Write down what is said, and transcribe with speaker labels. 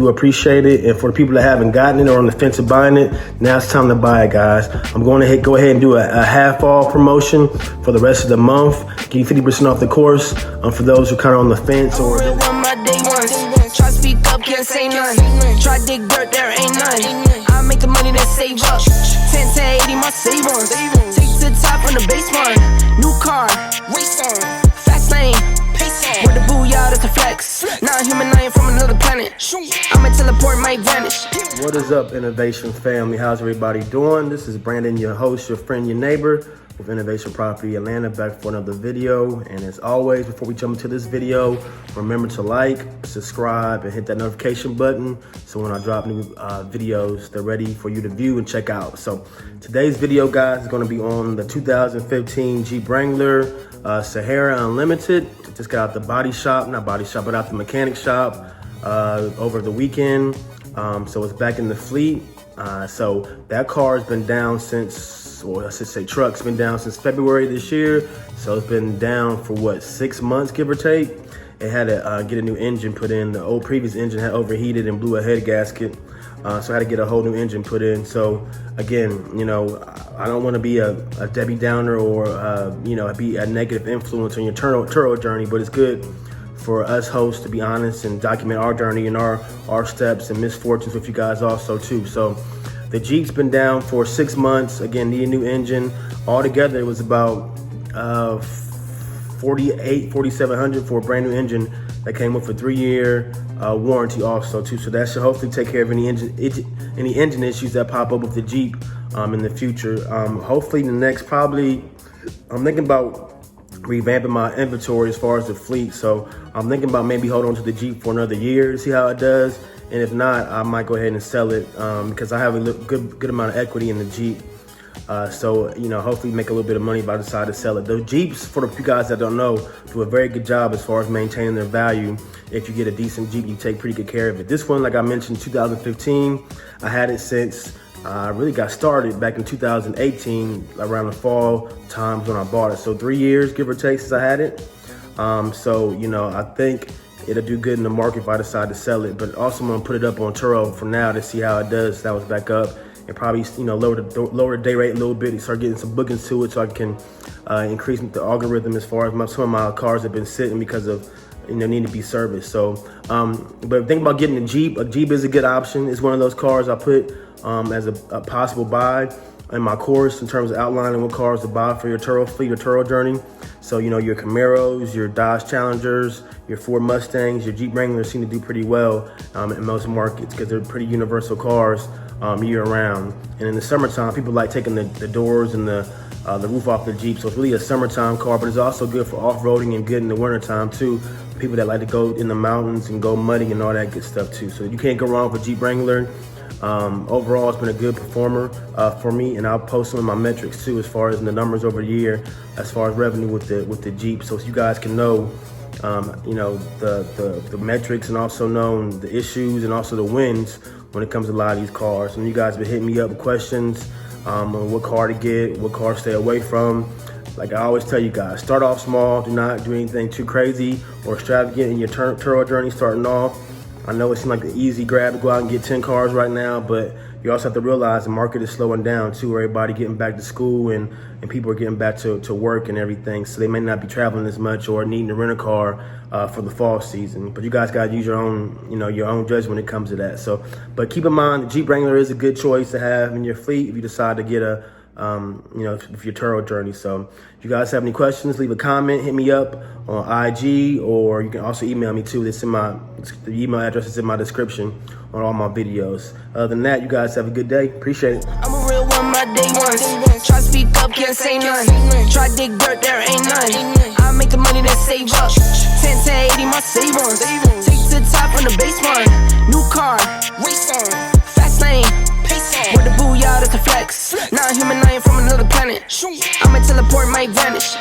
Speaker 1: do appreciate it. And for the people that haven't gotten it or on the fence of buying it, now it's time to buy it, guys. I'm going to go ahead and do a half off promotion for the rest of the month. Give you 50% off the course for those who kind of on the fence or.
Speaker 2: Try speak up, can't say none. Try dig dirt, there ain't none. I make the money that save up. 10 to 80, my savings. Take to the top on the base one. New car, race on. Fast lane, pace on. With the booyah, that's a flex. Not a human, I am from another planet. I'ma teleport, might vanish.
Speaker 1: What is up, Innovation family? How's everybody doing? This is Brandon, your host, your friend, your neighbor with Innovation Property Atlanta, back for another video. And as always, before we jump into this video, remember to like, subscribe, and hit that notification button so when I drop new videos, they're ready for you to view and check out. So today's video, guys, is going to be on the 2015 Jeep Wrangler Sahara Unlimited. Just got out the body shop, not body shop, but out the mechanic shop over the weekend. So it's back in the fleet. So that car has been down since, or I should say truck's been down since February this year. So it's been down for what, 6 months, give or take. It had to get a new engine put in. The old previous engine had overheated and blew a head gasket. So I had to get a whole new engine put in. So again, you know, I don't want to be a Debbie Downer or, you know, be a negative influence on your Turo journey, but it's good for us hosts to be honest and document our journey and our steps and misfortunes with you guys also too. So the Jeep's been down for 6 months. Again, need a new engine. Altogether, it was about $4,700 for a brand new engine that came with a 3-year warranty also too. So that should hopefully take care of any engine issues that pop up with the Jeep in the future. Hopefully the next, probably, I'm thinking about revamping my inventory as far as the fleet. So I'm thinking about maybe hold on to the Jeep for another year to see how it does. And if not, I might go ahead and sell it because I have a good amount of equity in the Jeep. So, you know, hopefully make a little bit of money if I decide to sell it. The Jeeps, for the guys that don't know, do a very good job as far as maintaining their value. If you get a decent Jeep, you take pretty good care of it. This one, like I mentioned, 2015, I had it since I really got started back in 2018, around the fall times when I bought it. So 3 years, give or take, since I had it. So, you know, I think it'll do good in the market if I decide to sell it. But also I'm gonna put it up on Turo for now to see how it does. That was back up. And probably, you know, lower the day rate a little bit and start getting some bookings to it so I can increase the algorithm as far as some of my cars have been sitting because of, you know, need to be serviced. So, but think about getting a Jeep. A Jeep is a good option. It's one of those cars I put as a possible buy in my course in terms of outlining what cars to buy for your Turo fleet or Turo journey. So, you know, your Camaros, your Dodge Challengers, your Ford Mustangs, your Jeep Wranglers seem to do pretty well in most markets because they're pretty universal cars year round. And in the summertime, people like taking the doors and the roof off the Jeep. So it's really a summertime car, but it's also good for off-roading and good in the wintertime too. People that like to go in the mountains and go muddy and all that good stuff too. So you can't go wrong with Jeep Wrangler. Overall, it's been a good performer for me, and I'll post some of my metrics too as far as the numbers over the year as far as revenue with the Jeep, so you guys can know you know, the metrics and also know the issues and also the wins when it comes to a lot of these cars. And you guys have been hitting me up with questions on what car to get, what car to stay away from. Like I always tell you guys, start off small. Do not do anything too crazy or extravagant in your Turo journey starting off. I know it seems like an easy grab to go out and get 10 cars right now, but you also have to realize the market is slowing down too. Everybody getting back to school and people are getting back to work and everything. So they may not be traveling as much or needing to rent a car for the fall season. But you guys got to use your own, you know, your own judgment when it comes to that. So, but keep in mind, the Jeep Wrangler is a good choice to have in your fleet if you decide to get a, you know, if your Turo journey. So if you guys have any questions, leave a comment, hit me up on IG, or you can also email me too. It's in the email address is in my description on all my videos. Other than that, you guys have a good day. Appreciate it.
Speaker 2: I'm a real one, my day ones. Try speak up, can't say none. Try dig dirt, there ain't none. I make the money that save up. 10 to 80, my savings. Take to the top on the base one. New car, race on. Fast lane, pace on. With the booyah, that's a flex. Not a human, I am from another planet. I'ma teleport, might vanish.